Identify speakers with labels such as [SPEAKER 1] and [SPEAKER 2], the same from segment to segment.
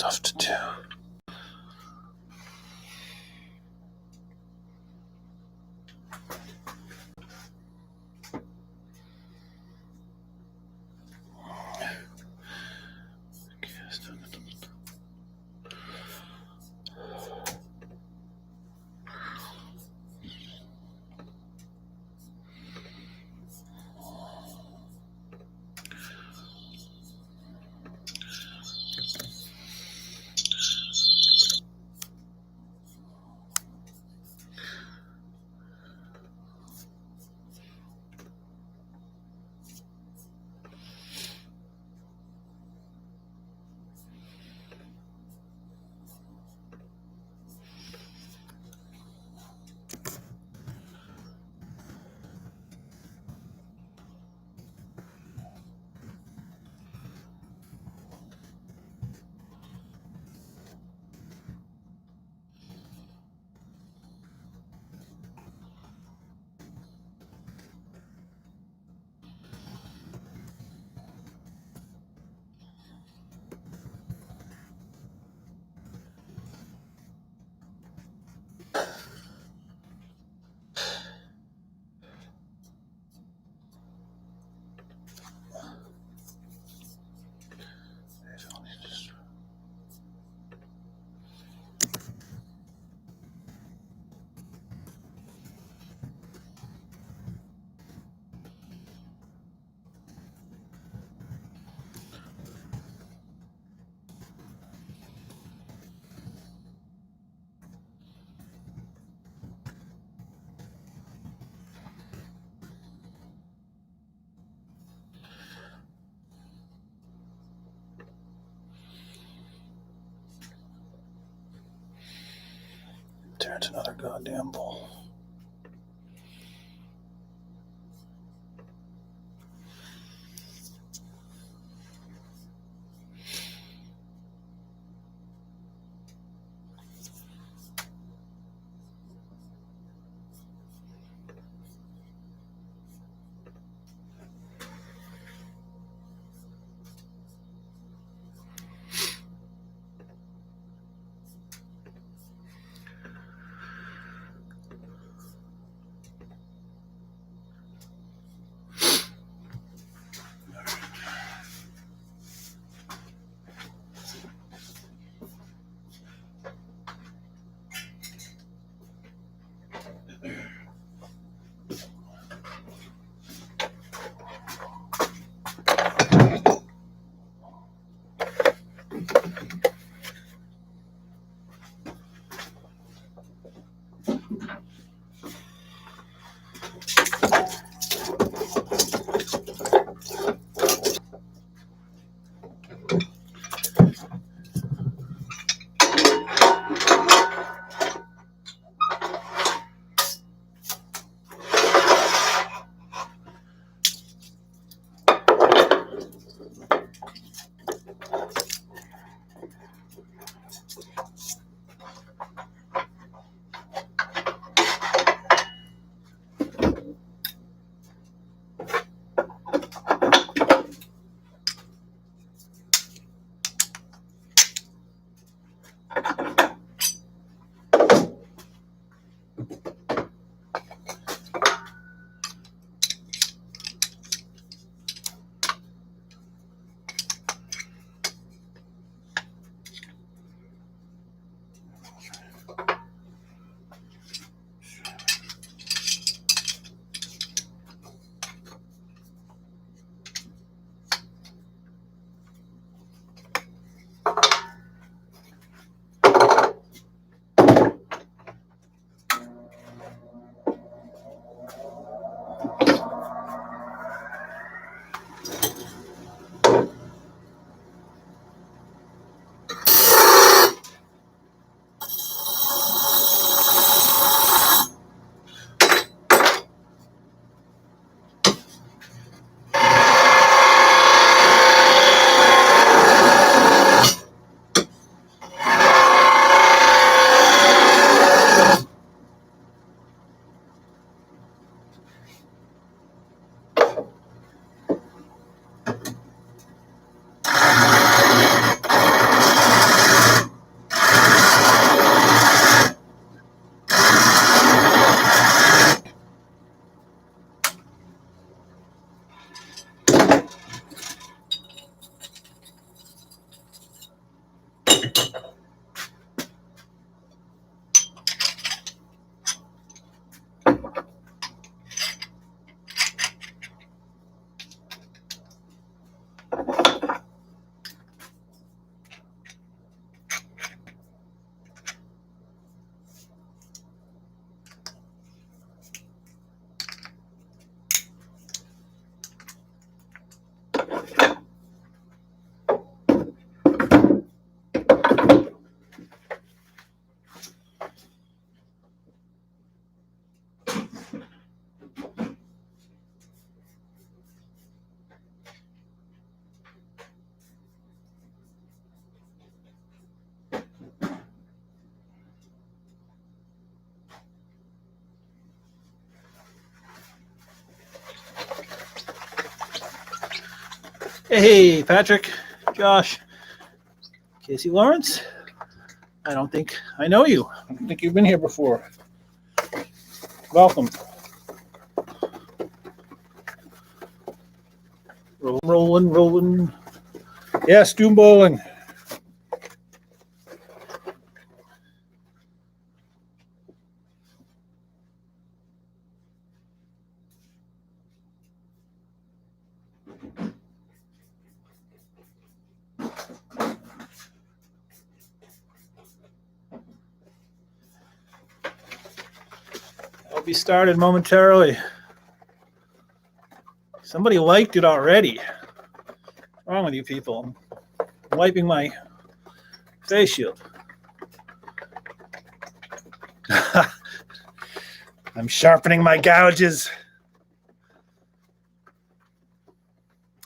[SPEAKER 1] stuff to do. There's another goddamn bull. Hey, Patrick, Josh, Casey Lawrence. I don't think I know you. I don't think you've been here before. Welcome. Rolling. Yes, doom bowling. I'll be started momentarily. Somebody liked it already. What's wrong with you people? I'm wiping my face shield. I'm sharpening my gouges.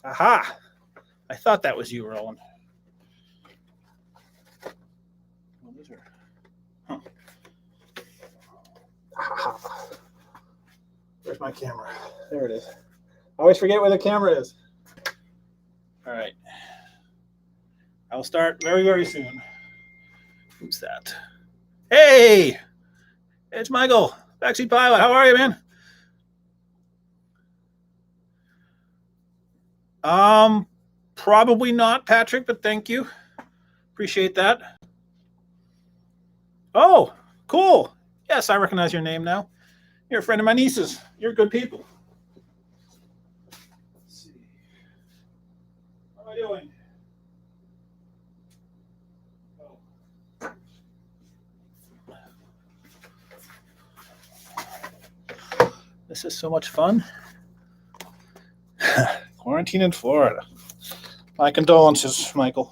[SPEAKER 1] Aha! I thought that was you, Roland. Huh. Where's my camera? There it is. I always forget where the camera is. All right. I'll start very, very soon. Who's that? Hey! It's Michael, Backseat Pilot. How are you, man? Probably not, Patrick, but thank you. Appreciate that. Oh, cool. Yes, I recognize your name now. You're a friend of my niece's. You're good people. Let's see. How am I doing? Oh. This is so much fun. Quarantine in Florida. My condolences, Michael.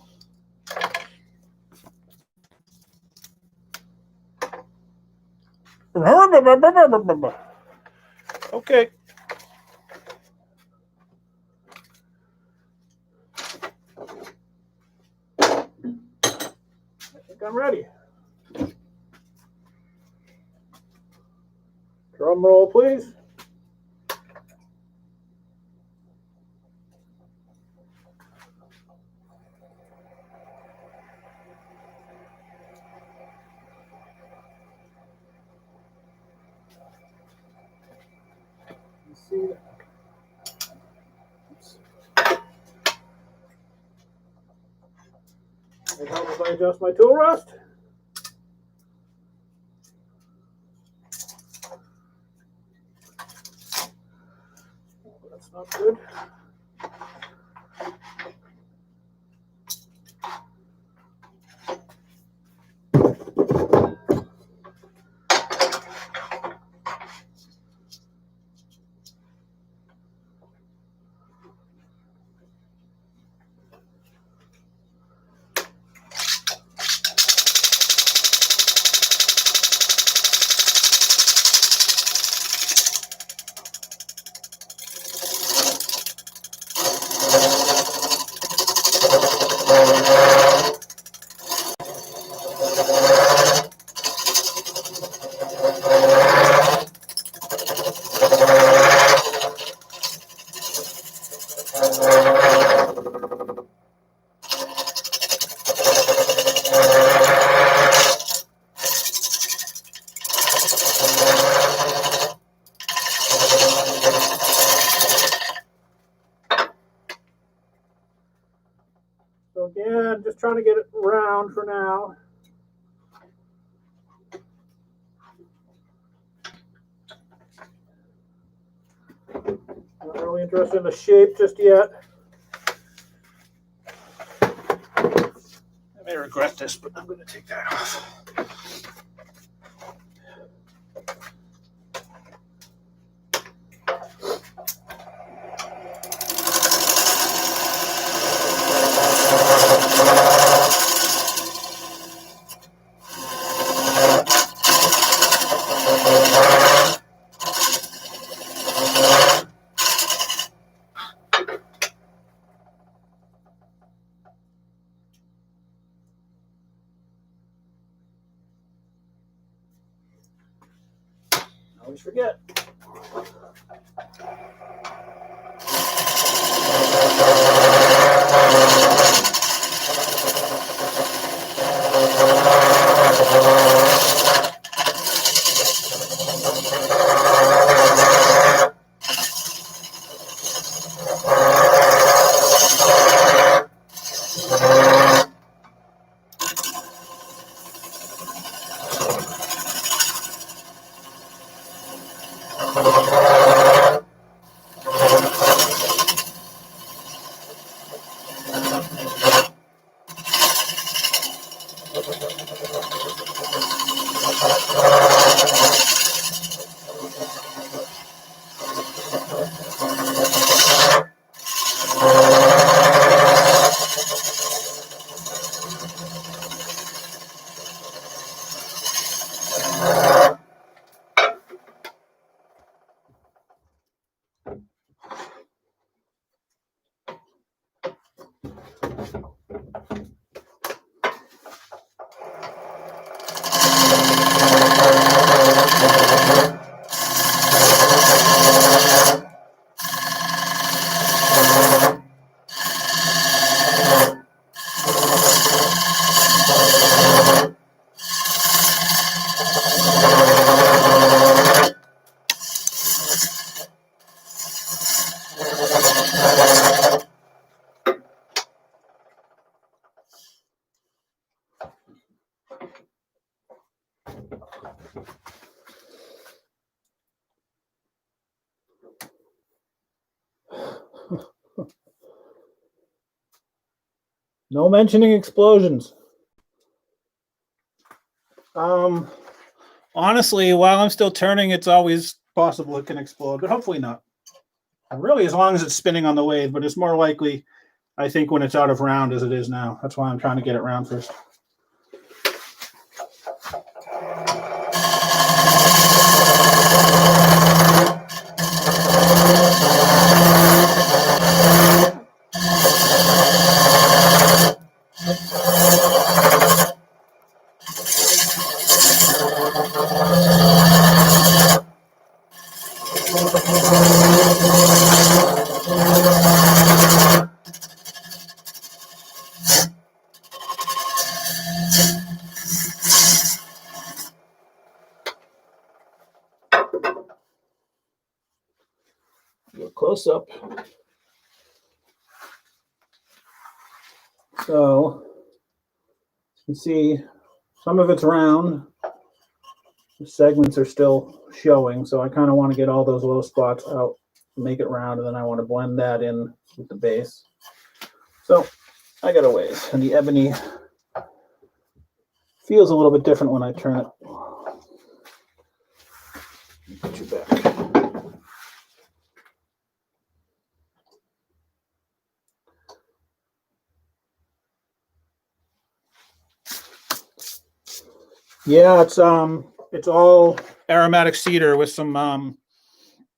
[SPEAKER 1] Okay. I think I'm ready. Drum roll, please. See that. It helps if I adjust my tool rest. That's not good. So again, just trying to get it round for now. Not really interested in the shape just yet. I may regret this, but I'm going to take that off. Always forget. No mentioning explosions. Honestly, while I'm still turning, it's always possible it can explode, but hopefully not. Really, as long as it's spinning on the lathe, but it's more likely, I think, when it's out of round as it is now. That's why I'm trying to get it round first. Close up. So you can see some of it's round. The segments are still showing, so I kind of want to get all those low spots out, make it round, and then I want to blend that in with the base. So I got a ways, and the ebony feels a little bit different when I turn it. Put you back. Yeah, it's all aromatic cedar with some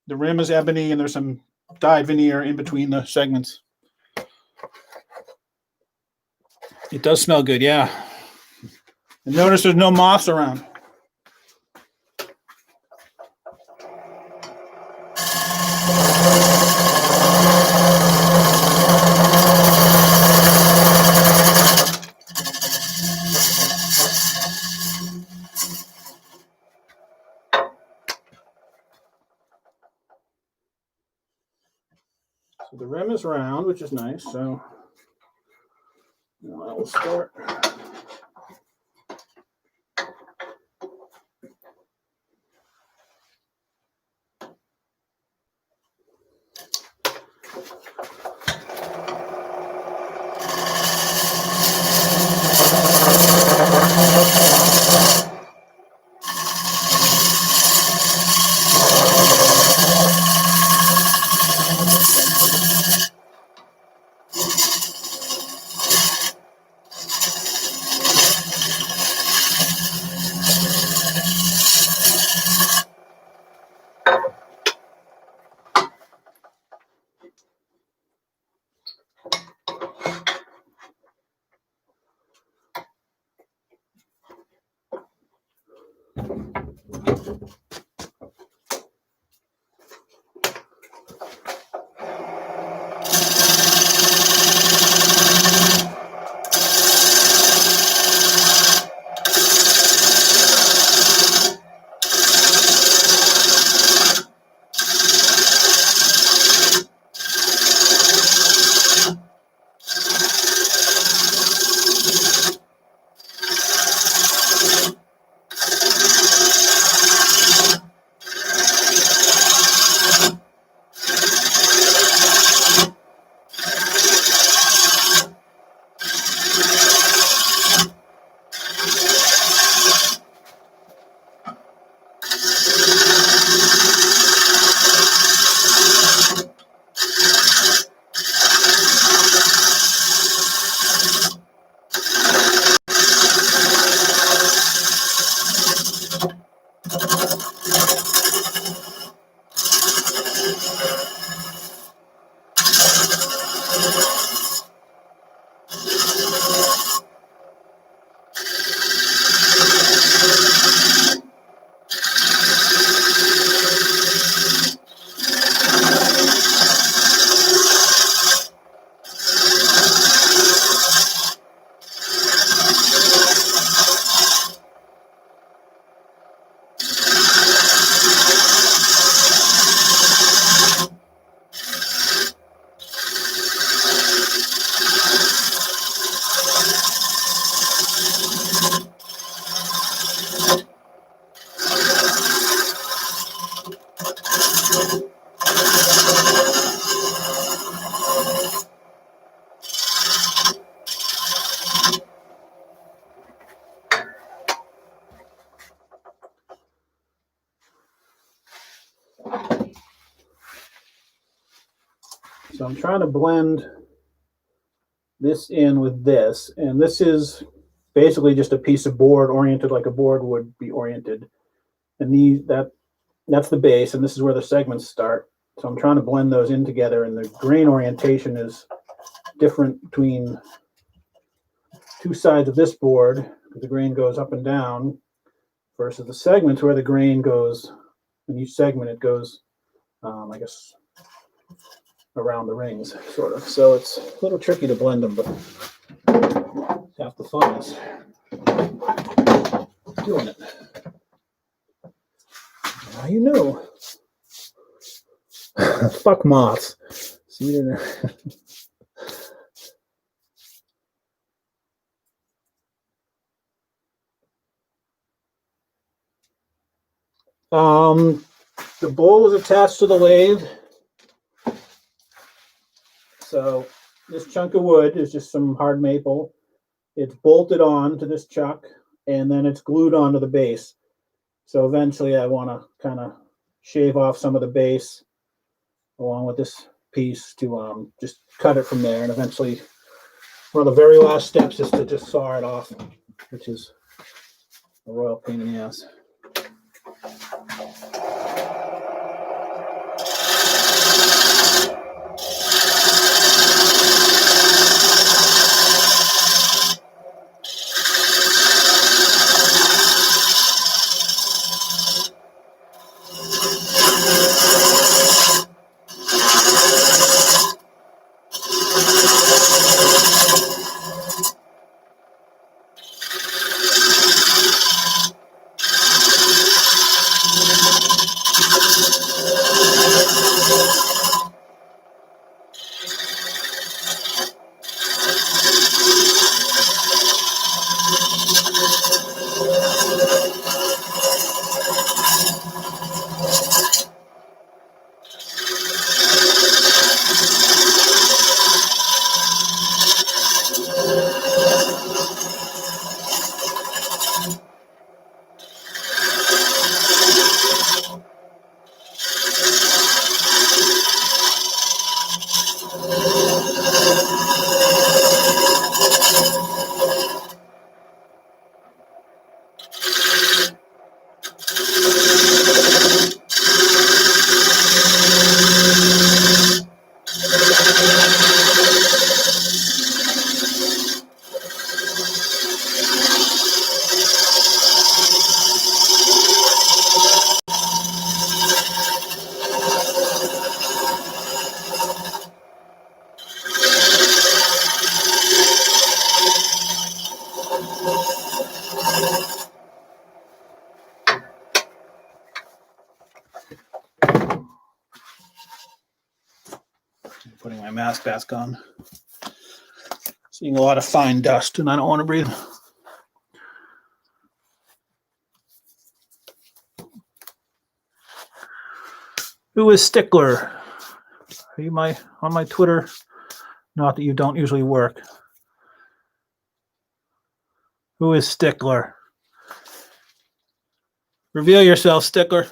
[SPEAKER 1] the rim is ebony and there's some dyed veneer in between the segments. It does smell good, yeah. And notice there's no moths around. So the rim is round, which is nice. So now I will start. So I'm trying to blend this in with this, and this is basically just a piece of board oriented like a board would be oriented. And that's the base, and this is where the segments start. So I'm trying to blend those in together, and the grain orientation is different between two sides of this board, because the grain goes up and down, versus the segments where the grain goes, in each segment it goes, I guess, around the rings, sort of. So it's a little tricky to blend them, but half the fun is doing it. Now you know. Fuck moths. See you there. The bowl is attached to the lathe. So this chunk of wood is just some hard maple. It's bolted on to this chuck, and then it's glued onto the base. So eventually I want to kind of shave off some of the base along with this piece to just cut it from there. And eventually one of the very last steps is to just saw it off, which is a royal pain in the ass. Putting my mask back on. Seeing a lot of fine dust, and I don't want to breathe. Who is Stickler? Are you on my Twitter? Not that you don't usually work. Who is Stickler? Reveal yourself, Stickler.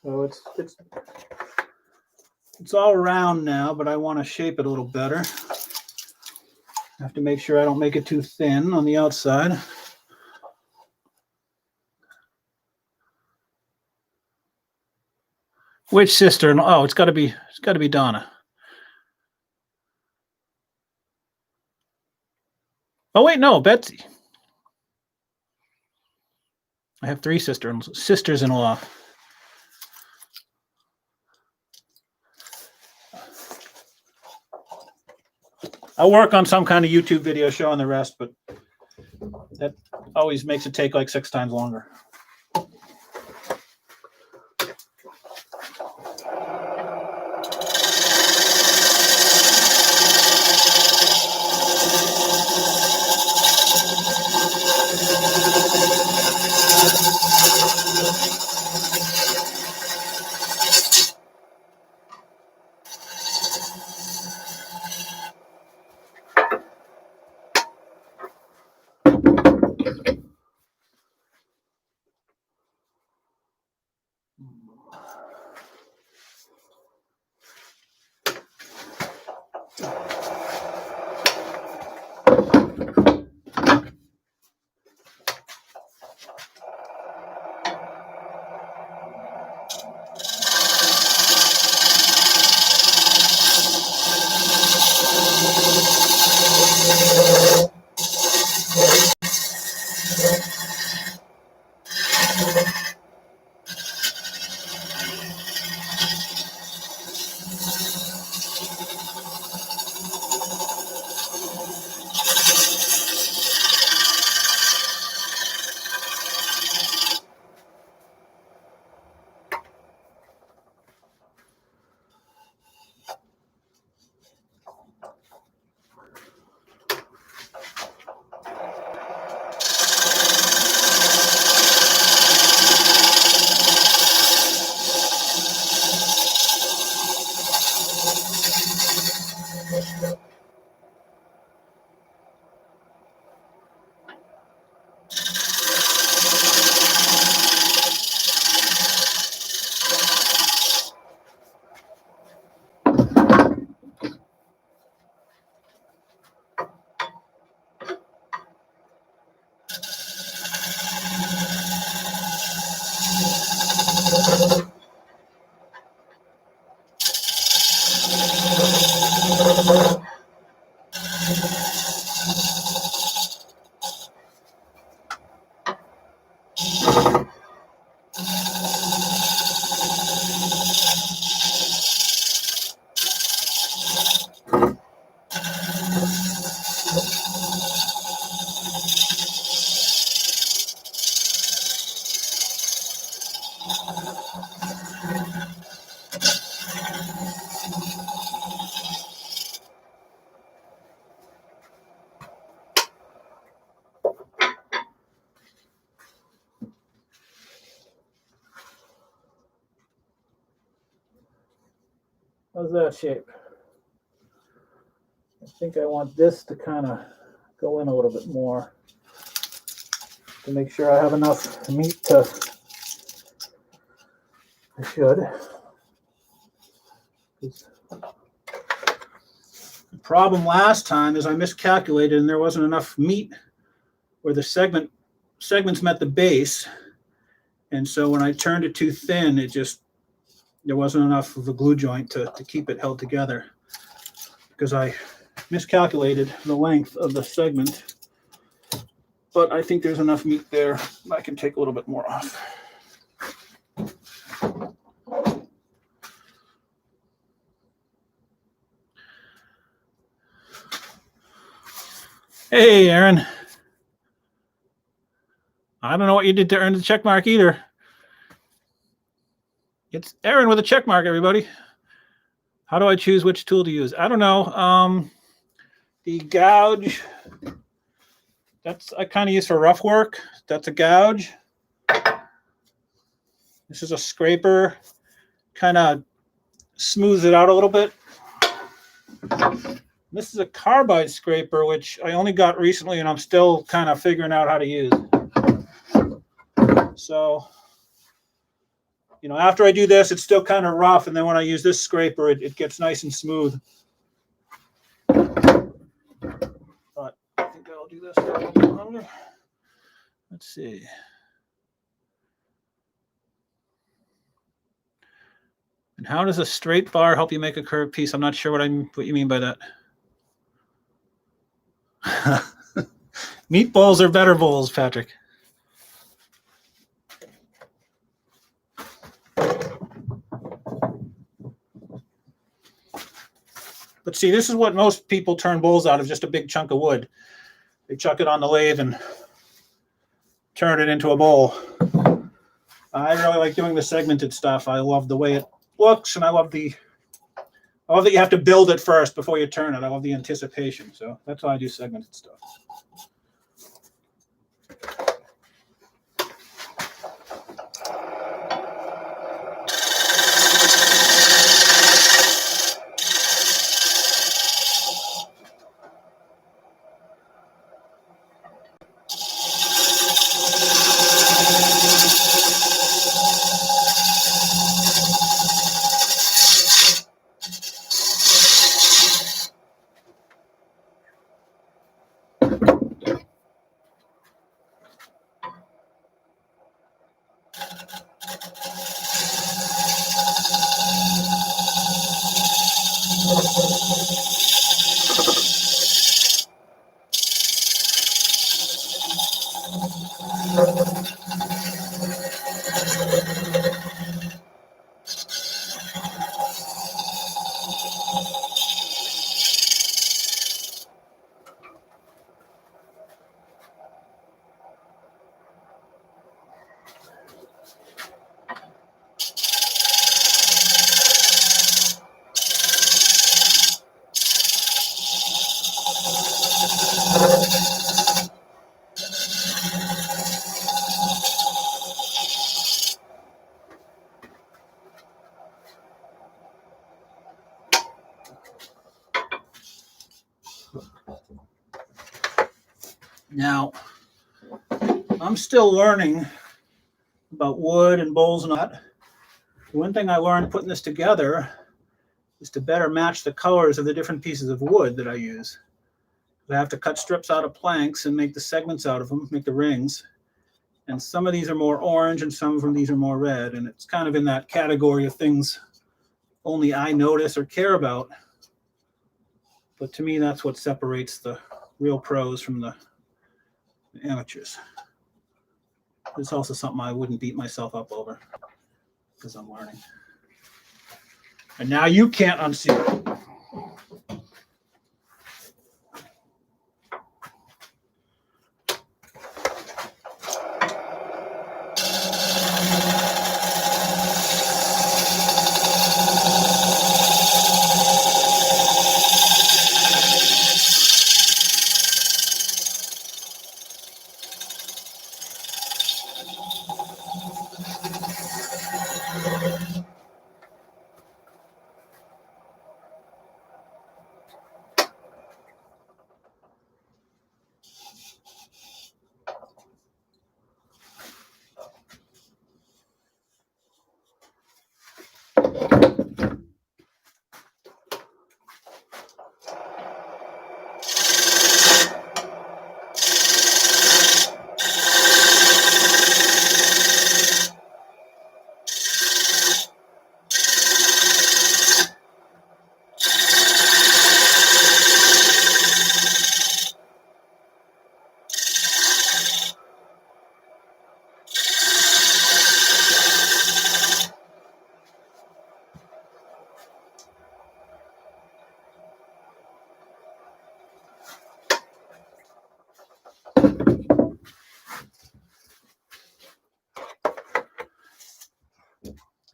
[SPEAKER 1] So it's all round now, but I want to shape it a little better. I have to make sure I don't make it too thin on the outside. Which sister? Oh, it's got to be Donna. Oh wait, no, Betsy. I have 3 sisters-in-law. I'll work on some kind of YouTube video showing the rest, but that always makes it take like 6 times longer. How's that shape? I think I want this to kind of go in a little bit more to make sure I have enough meat to, I should. The problem last time is I miscalculated and there wasn't enough meat where the segments met the base. And so when I turned it too thin, there wasn't enough of a glue joint to keep it held together because I miscalculated the length of the segment. But I think there's enough meat there. I can take a little bit more off. Hey, Aaron. I don't know what you did to earn the check mark either. It's Aaron with a check mark, everybody. How do I choose which tool to use? I don't know. The gouge, that's I kind of use for rough work. That's a gouge. This is a scraper. Kind of smooths it out a little bit. This is a carbide scraper, which I only got recently, and I'm still kind of figuring out how to use. So You know, after I do this, it's still kind of rough, and then when I use this scraper, it gets nice and smooth. But I think I'll do this for a little bit longer. Let's see. And how does a straight bar help you make a curved piece? I'm not sure what you mean by that. Meatballs are better bowls, Patrick. But see, this is what most people turn bowls out of, just a big chunk of wood. They chuck it on the lathe and turn it into a bowl. I really like doing the segmented stuff. I love the way it looks, and I love that you have to build it first before you turn it. I love the anticipation. So that's why I do segmented stuff. Now, I'm still learning about wood and bowls and all that. One thing I learned putting this together is to better match the colors of the different pieces of wood that I use. I have to cut strips out of planks and make the segments out of them, make the rings. And some of these are more orange and some of these are more red. And it's kind of in that category of things only I notice or care about. But to me, that's what separates the real pros from the amateurs. It's also something I wouldn't beat myself up over because I'm learning. And now you can't unsee it.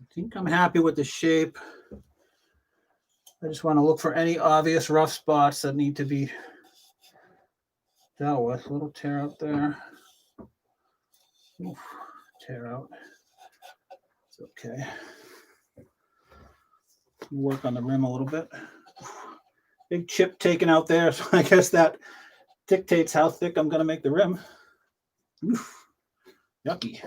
[SPEAKER 1] I think I'm happy with the shape. I just want to look for any obvious rough spots that need to be dealt with. A little tear out there. Oof, tear out. It's okay. Work on the rim a little bit. Big chip taken out there, so I guess that dictates how thick I'm going to make the rim. Oof, yucky.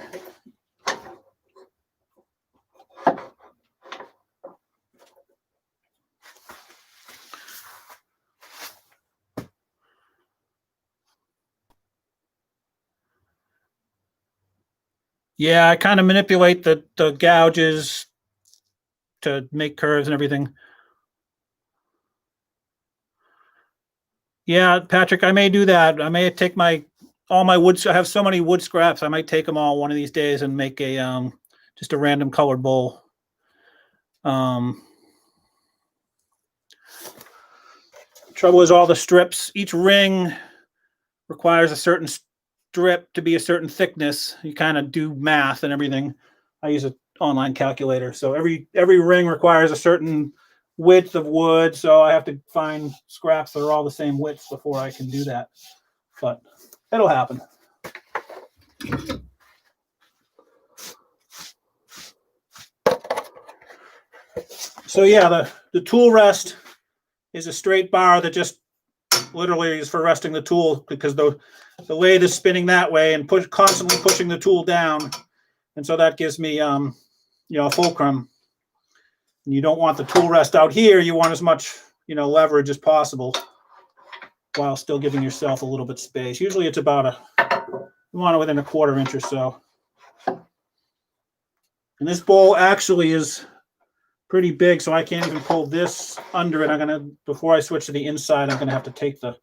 [SPEAKER 1] Yeah, I kind of manipulate the gouges to make curves and everything. Yeah, Patrick, I may do that. I may take all my wood. I have so many wood scraps. I might take them all one of these days and make a just a random colored bowl. Trouble is all the strips. Each ring requires a certain strip to be a certain thickness. You kind of do math and everything. I use an online calculator, so every ring requires a certain width of wood. So I have to find scraps that are all the same width before I can do that. But it'll happen. So yeah, the tool rest is a straight bar that just literally is for resting the tool, because the lathe is spinning that way and constantly pushing the tool down, and so that gives me a fulcrum. And you don't want the tool rest out here. You want as much leverage as possible while still giving yourself a little bit space. Usually it's about you want it within a 1/4 inch or so. And this bowl actually is pretty big, so I can't even pull this under it. Before I switch to the inside, I'm gonna have to take the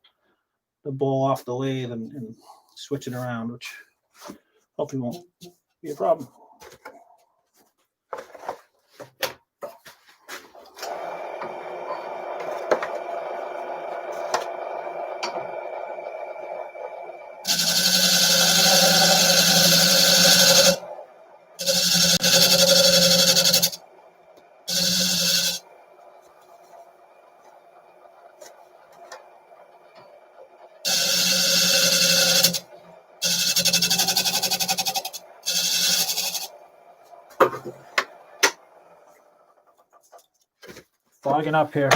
[SPEAKER 1] bowl off the lathe and switch it around, which hopefully won't be a problem. Fogging up here.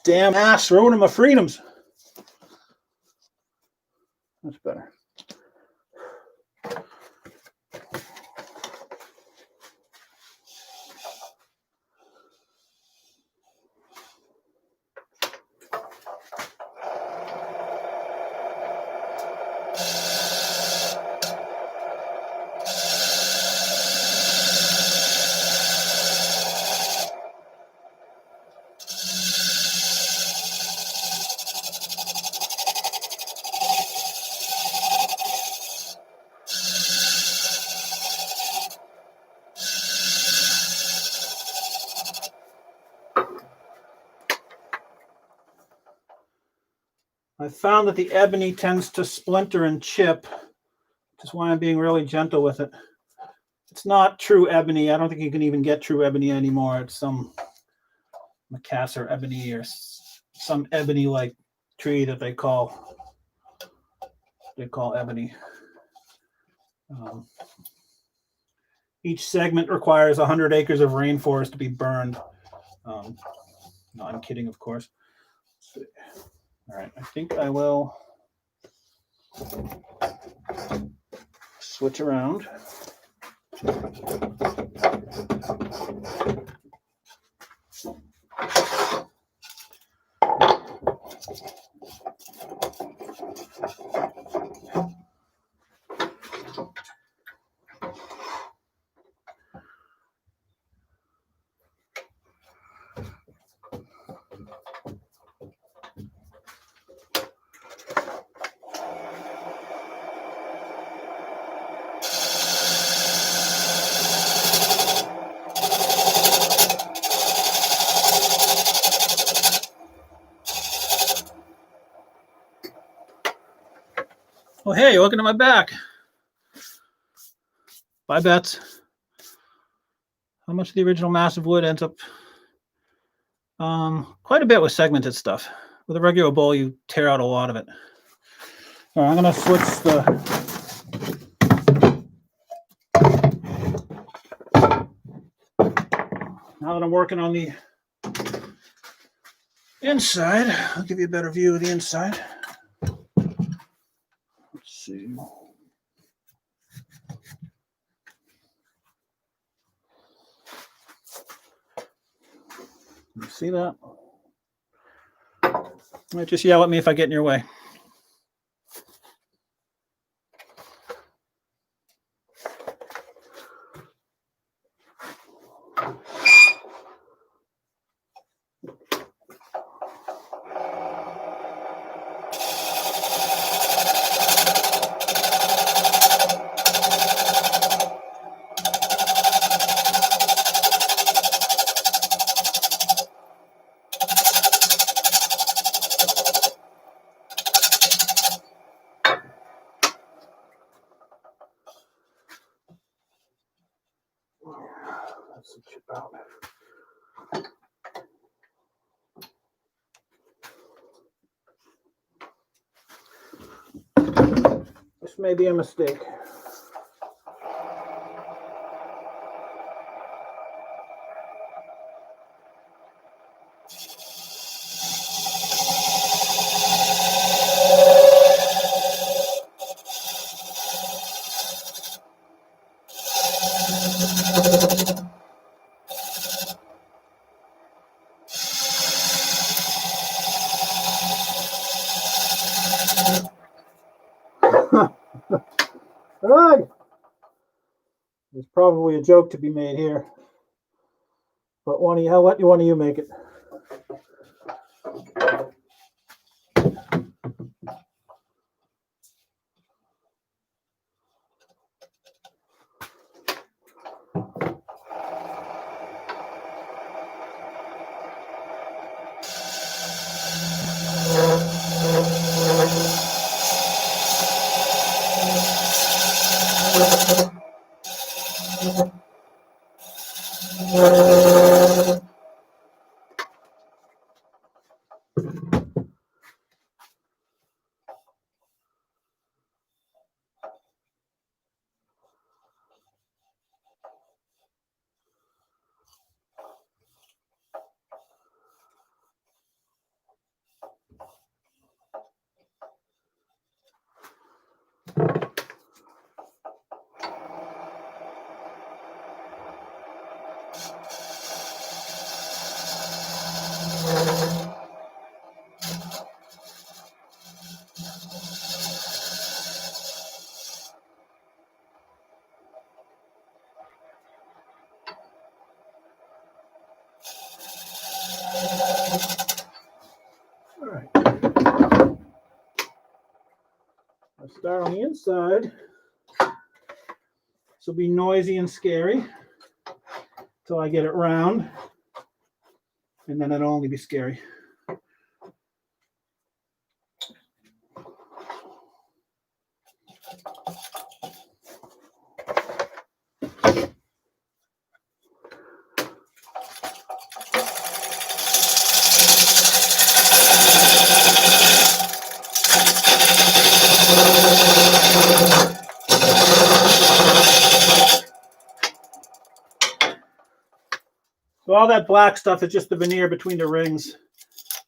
[SPEAKER 1] Damn ass ruining my freedoms. That's better. I found that the ebony tends to splinter and chip, which is why I'm being really gentle with it. It's not true ebony. I don't think you can even get true ebony anymore. It's some Macassar ebony or some ebony-like tree that they call ebony. Each segment requires 100 acres of rainforest to be burned. No, I'm kidding, of course. All right, I think I will switch around. Oh, hey, you're looking at my back. Buy bets. How much of the original massive wood ends up? Quite a bit with segmented stuff. With a regular bowl, you tear out a lot of it. All right, I'm going to switch now that I'm working on the inside, I'll give you a better view of the inside. Let's see. You see that? Just yell at me if I get in your way. That's a chip out. This may be a mistake. Right. There's probably a joke to be made here, but I'll let one of you make it. All right. I'll start on the inside. This will be noisy and scary until I get it round, and then it'll only be scary. So all that black stuff is just the veneer between the rings.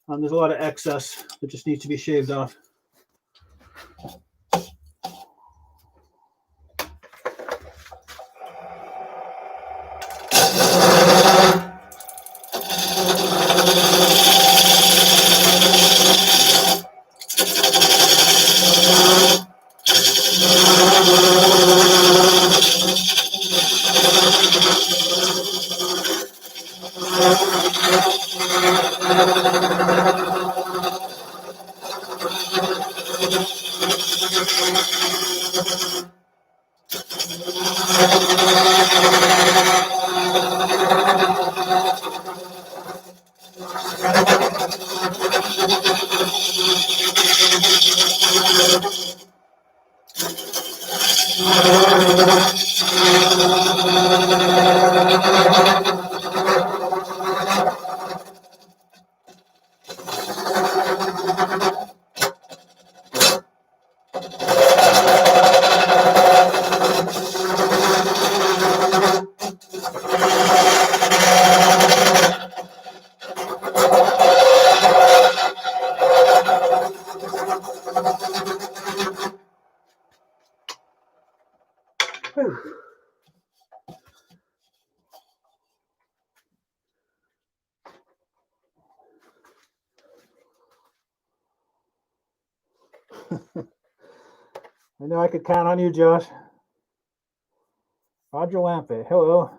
[SPEAKER 1] There's a lot of excess that just needs to be shaved off. I know I could count on you, Josh. Roger Lampe, hello.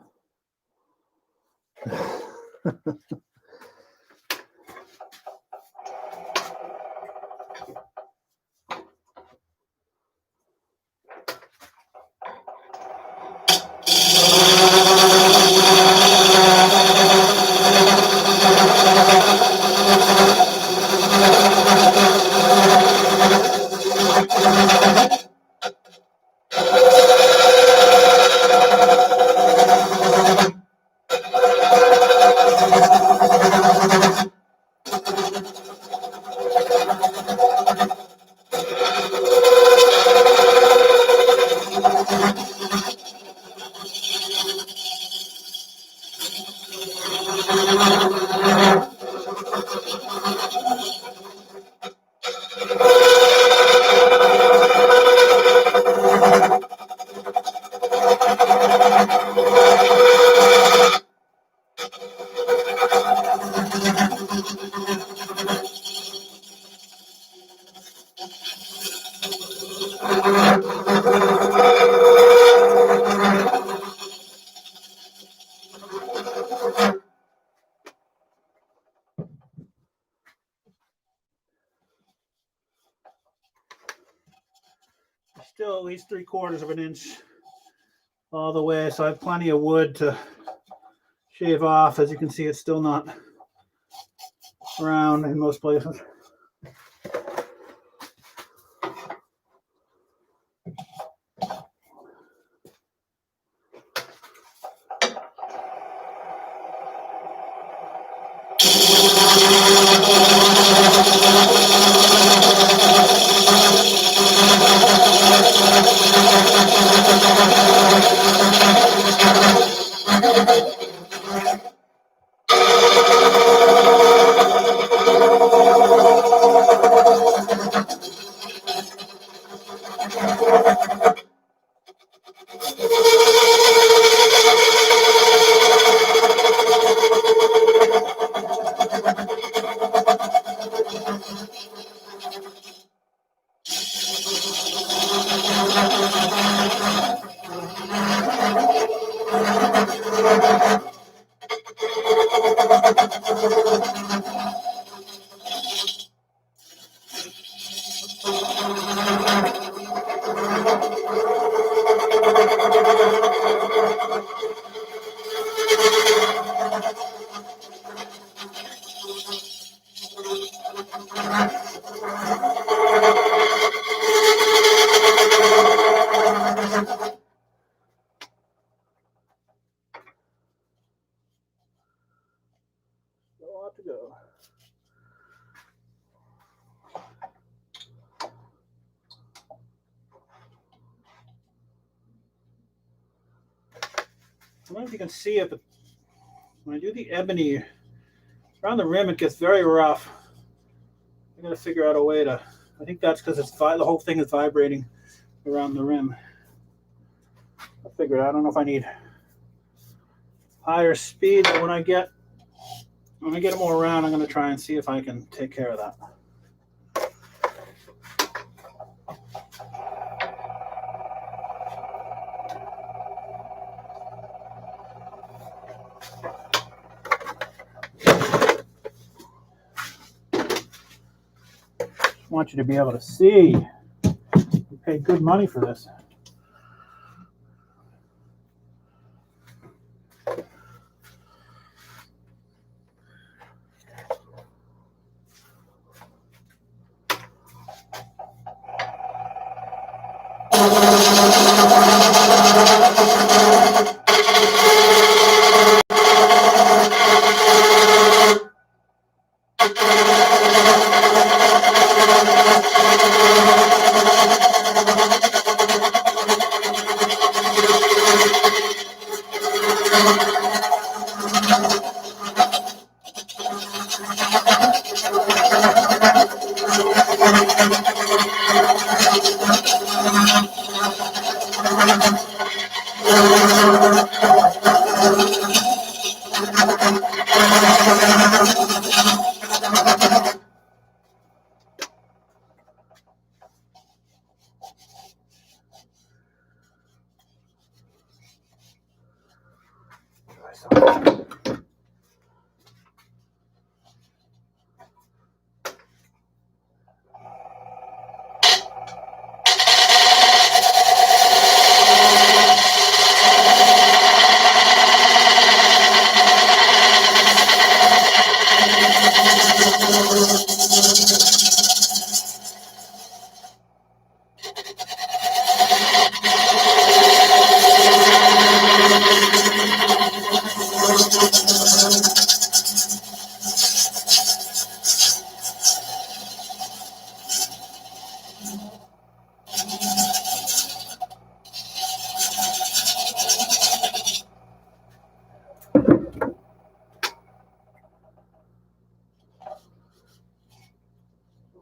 [SPEAKER 1] Still at least 3/4 of an inch all the way, so I have plenty of wood to shave off. As you can see, it's still not round in most places. To go. I don't know if you can see it, but when I do the ebony around the rim, it gets very rough. I'm gonna figure out a way to. I think that's because it's the whole thing is vibrating around the rim. I'll figure it out. I don't know if I need higher speed, but when I get it more around, I'm gonna try and see if I can take care of that. I want you to be able to see. You paid good money for this.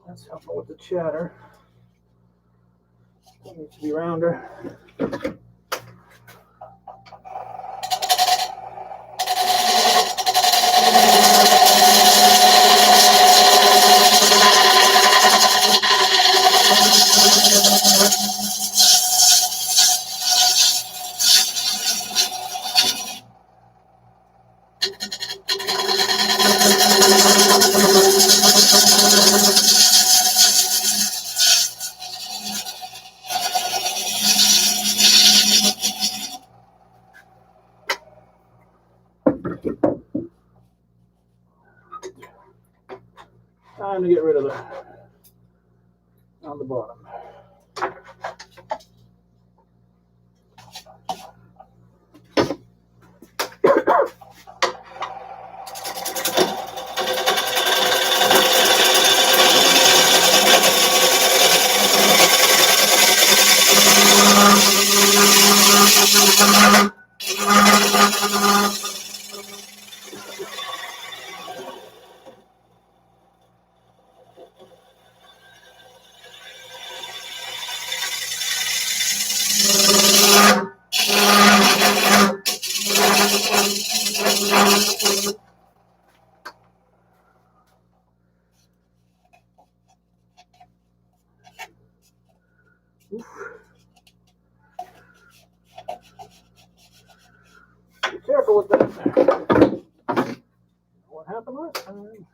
[SPEAKER 1] That's helpful with the chatter. It needs to be rounder. Time to get rid of that on the bottom. Be careful with that. What happened last time?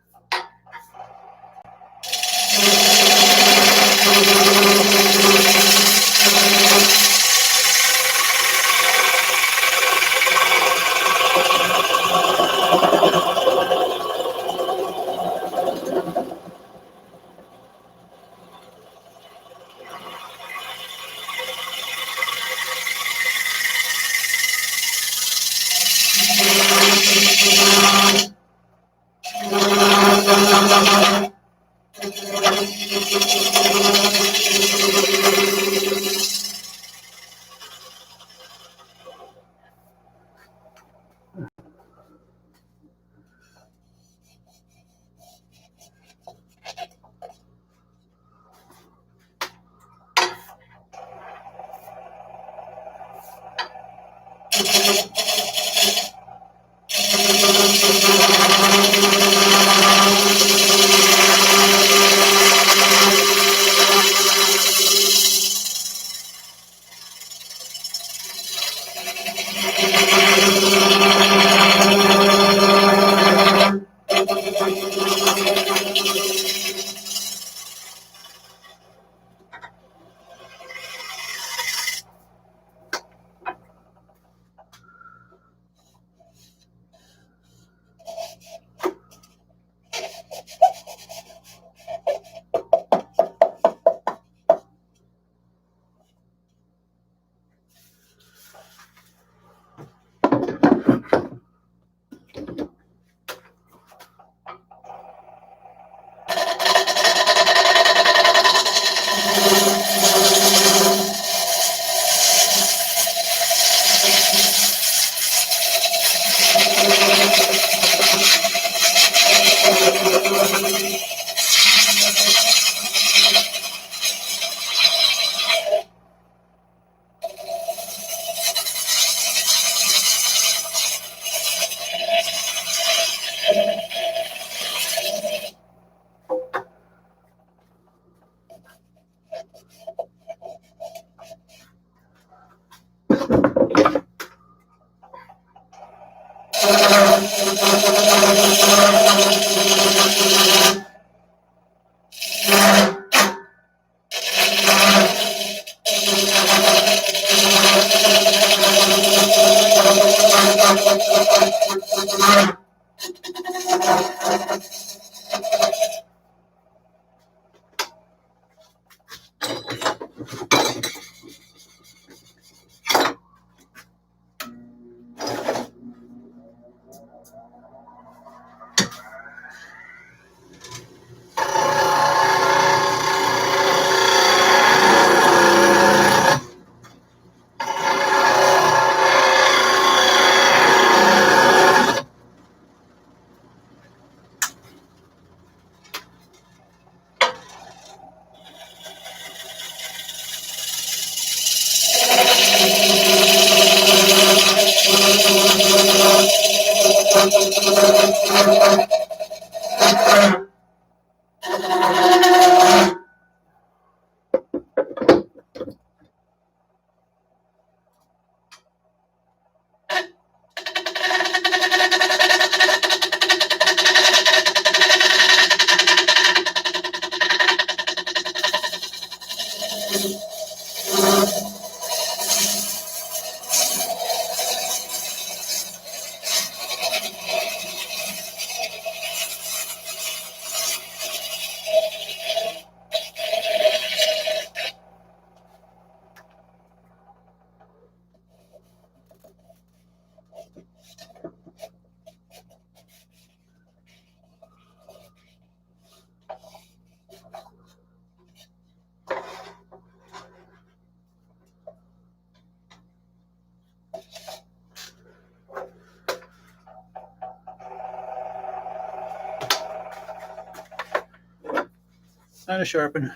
[SPEAKER 1] Time to sharpen.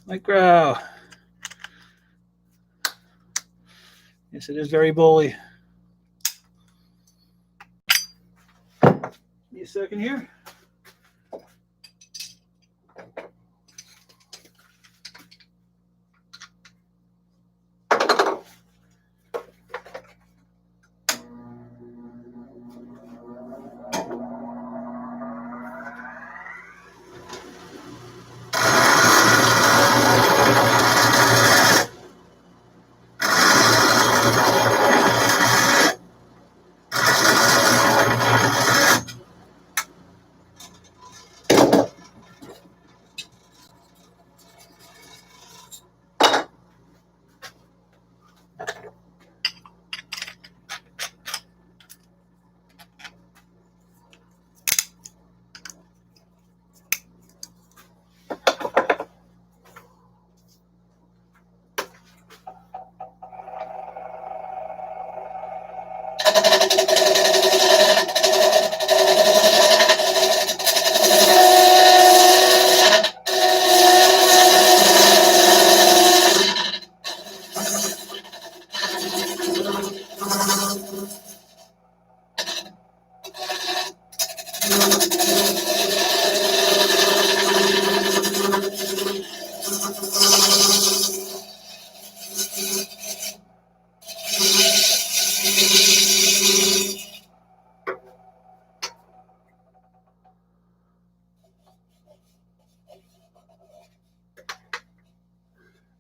[SPEAKER 1] Micro. Yes, it is very bully. Give me a second here.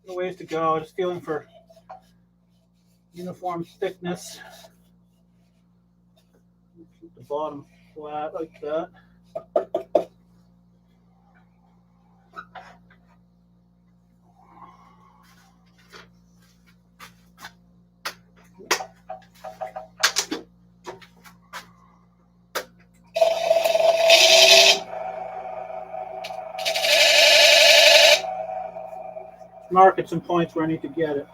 [SPEAKER 1] A ways to go. Just feeling for uniform thickness. Keep the bottom flat like that. Mark at some points where I need to get it.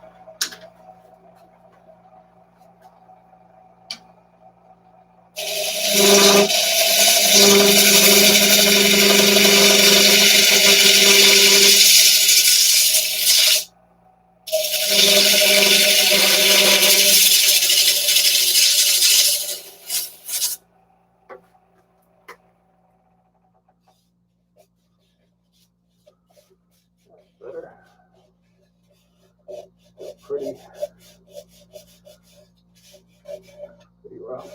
[SPEAKER 1] Better. Pretty rough.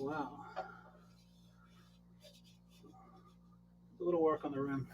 [SPEAKER 1] wow. A little work on the rim.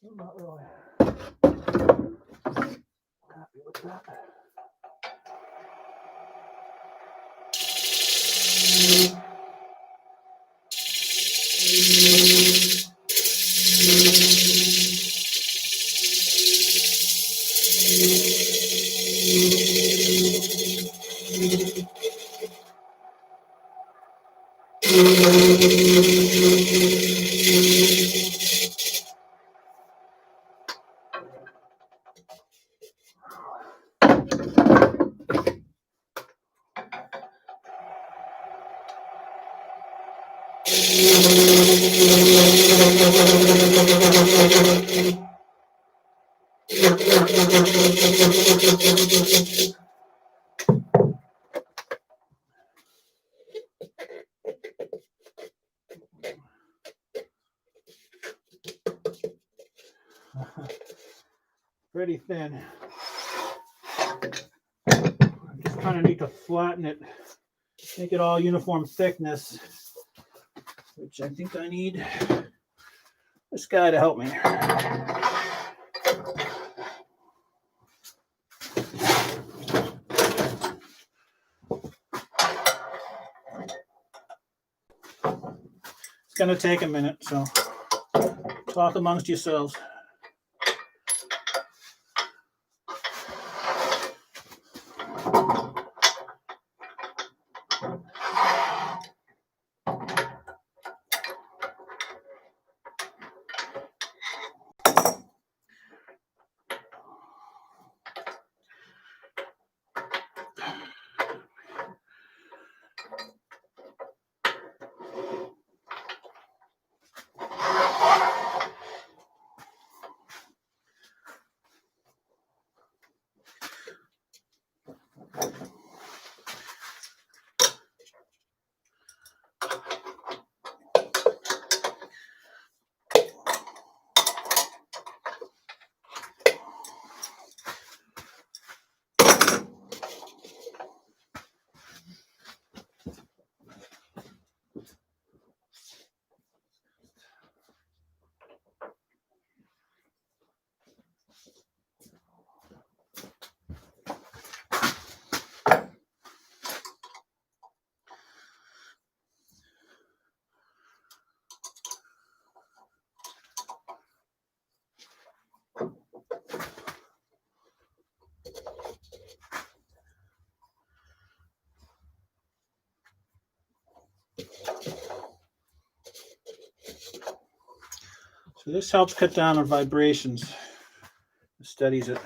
[SPEAKER 1] I'm not really happy with that. Pretty thin. I just kind of need to flatten it, make it all uniform thickness, which I think I need this guy to help me. It's going to take a minute, so talk amongst yourselves. So this helps cut down on vibrations. It steadies it.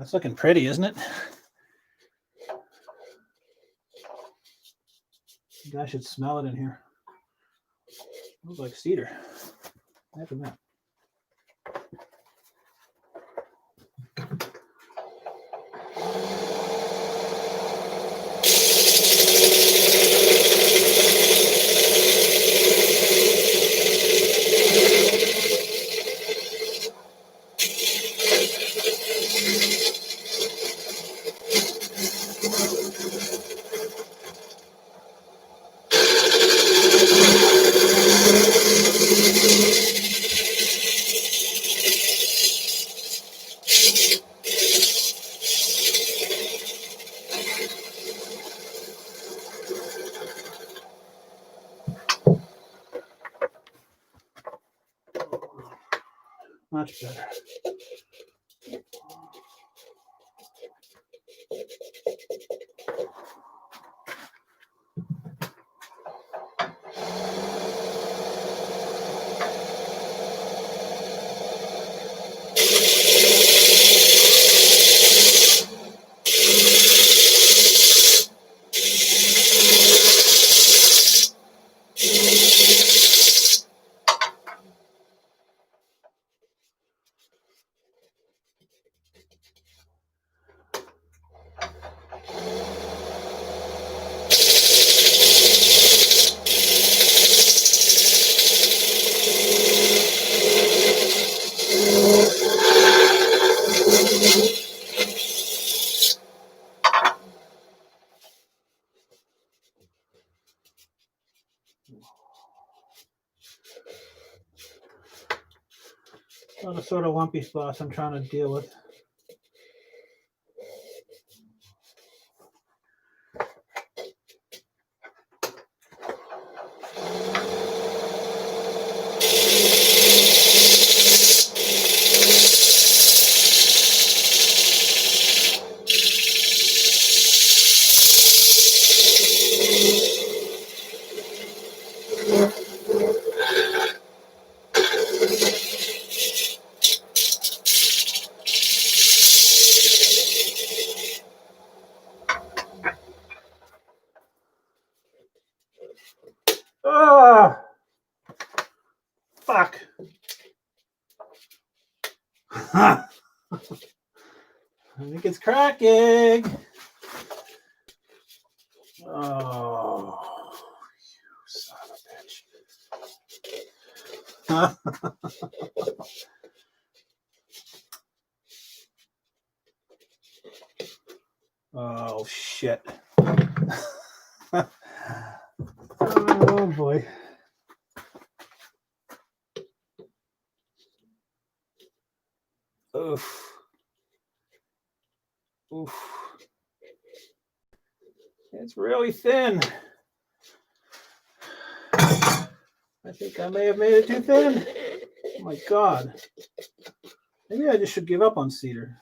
[SPEAKER 1] That's looking pretty, isn't it? You guys should smell it in here. Smells like cedar. After that. Much better. Well, the sort of lumpy spots I'm trying to deal with. Oh, fuck. I think it's cracking. Oh, you son of a bitch. Oh, shit. Oh, boy. Oof. Oof. It's really thin. I think I may have made it too thin. Oh my God. Maybe I just should give up on cedar.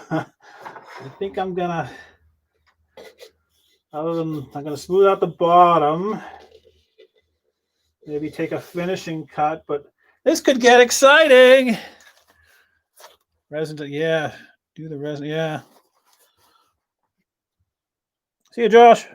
[SPEAKER 1] I think I'm gonna smooth out the bottom. Maybe take a finishing cut, but this could get exciting. Resin, yeah. Do the resin, yeah. See you, Josh.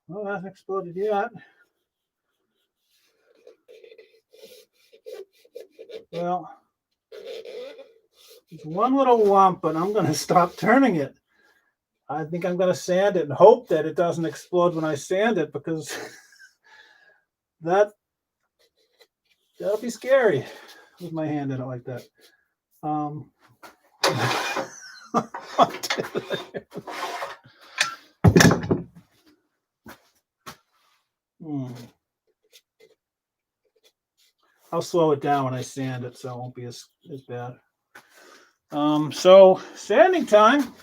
[SPEAKER 1] Well, that hasn't exploded yet. Well, there's one little lump, but I'm going to stop turning it. I think I'm going to sand it and hope that it doesn't explode when I sand it, because that'll be scary with my hand in it like that. I'll slow it down when I sand it, so it won't be as bad. So sanding time.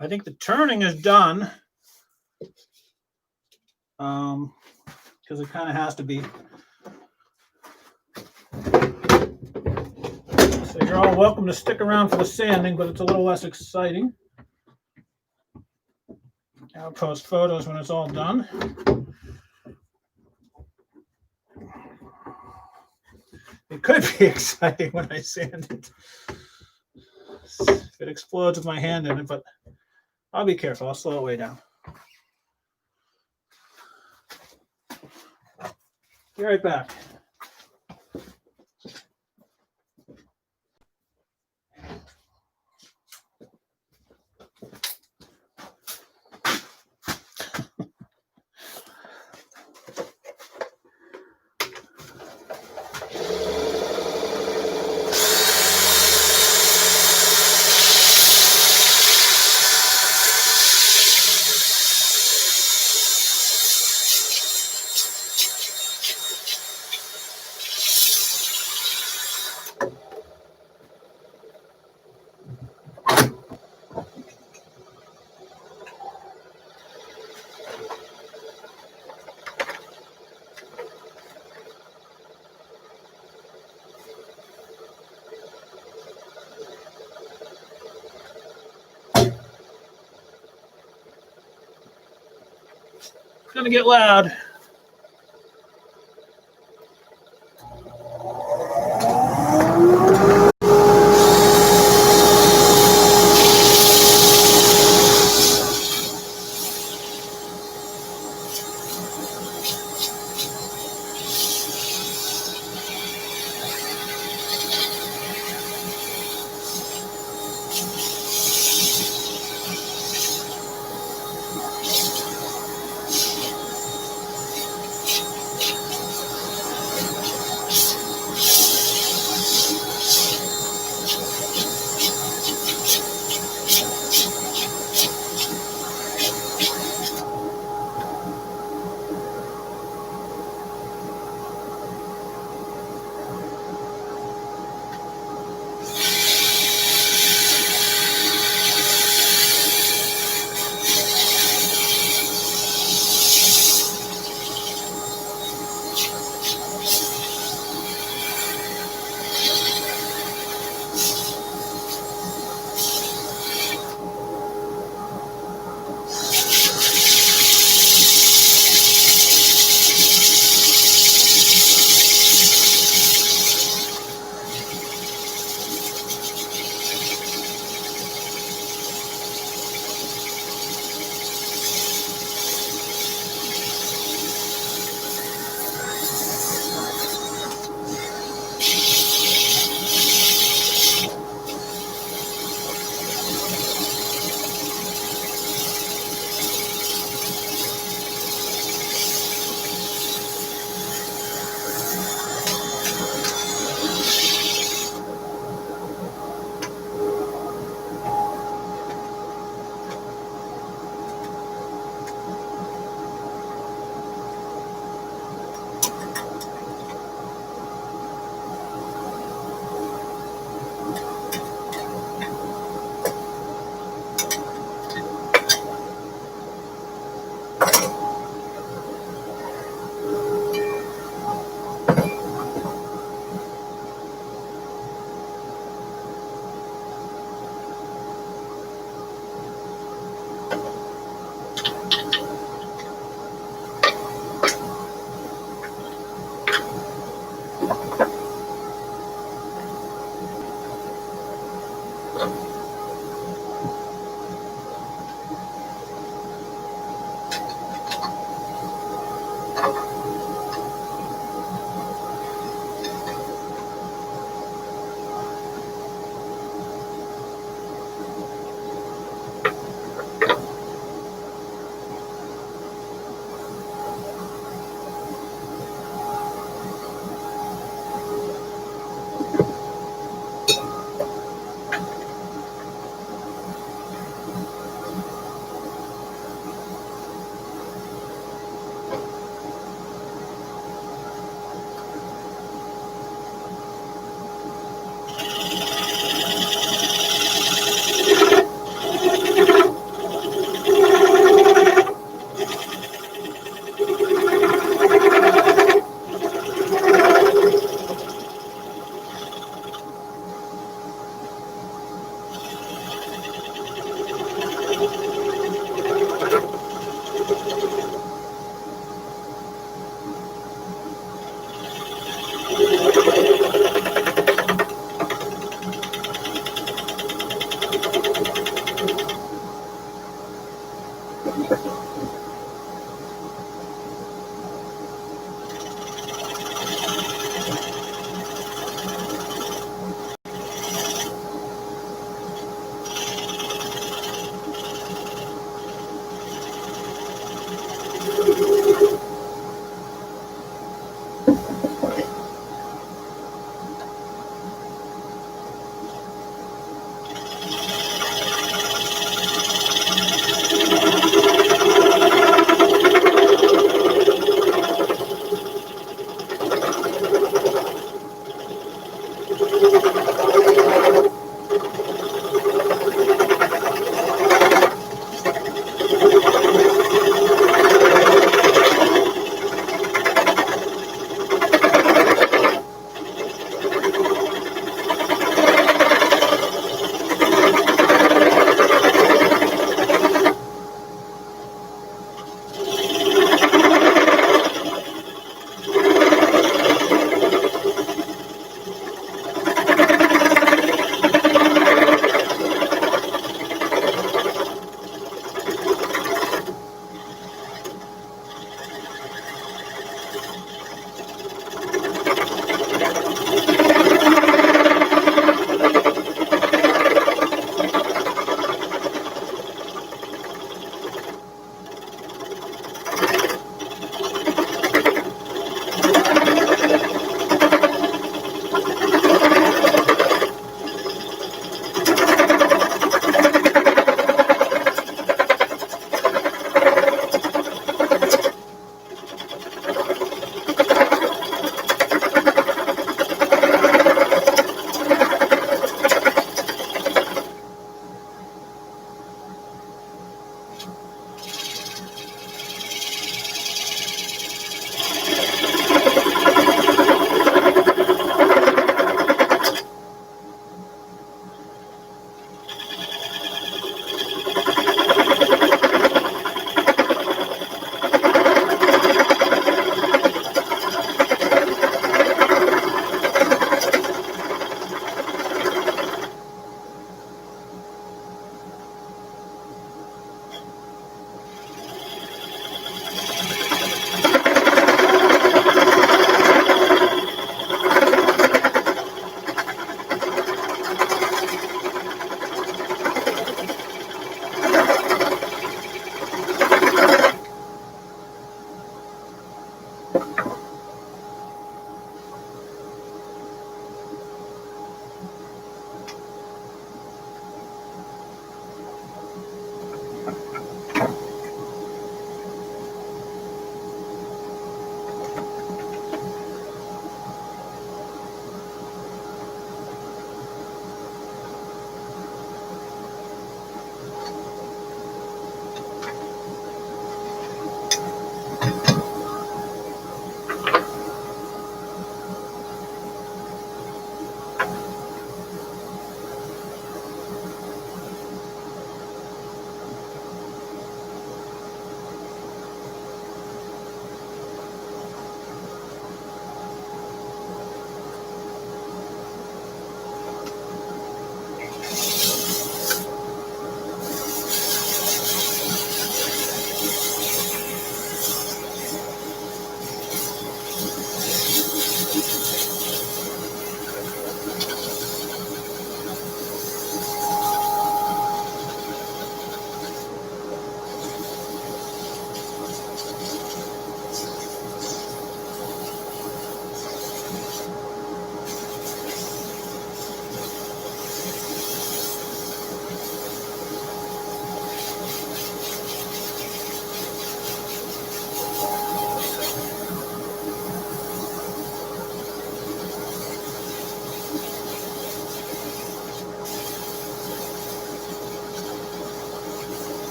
[SPEAKER 1] I think the turning is done, because it kind of has to be. So you're all welcome to stick around for the sanding, but it's a little less exciting. I'll post photos when it's all done. It could be exciting when I sand it. If it explodes with my hand in it, but I'll be careful. I'll slow it way down. Be right back. It's gonna get loud.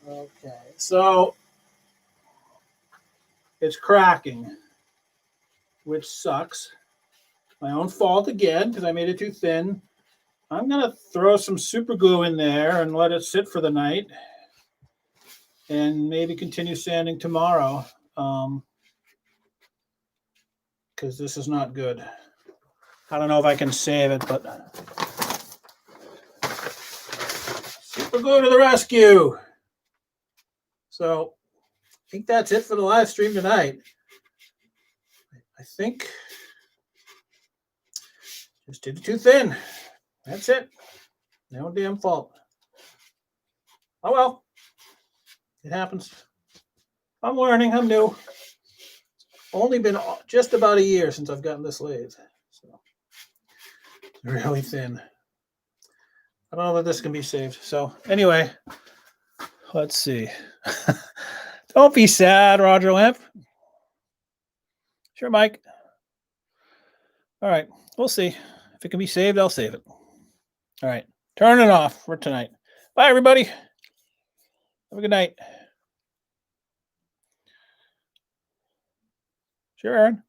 [SPEAKER 1] Okay, so it's cracking, which sucks. My own fault again because I made it too thin. I'm going to throw some super glue in there and let it sit for the night and maybe continue sanding tomorrow because this is not good. I don't know if I can save it, but super glue to the rescue. So I think that's it for the live stream tonight. I think just did it too thin. That's it. No damn fault. Oh well. It happens. I'm learning. I'm new. Only been just about a year since I've gotten this lathe. So really thin. I don't know that this can be saved. So anyway, let's see. Don't be sad, Roger Lamp. Sure, Mike. All right. We'll see. If it can be saved, I'll save it. All right. Turn it off for tonight. Bye, everybody. Have a good night. Sure, Aaron.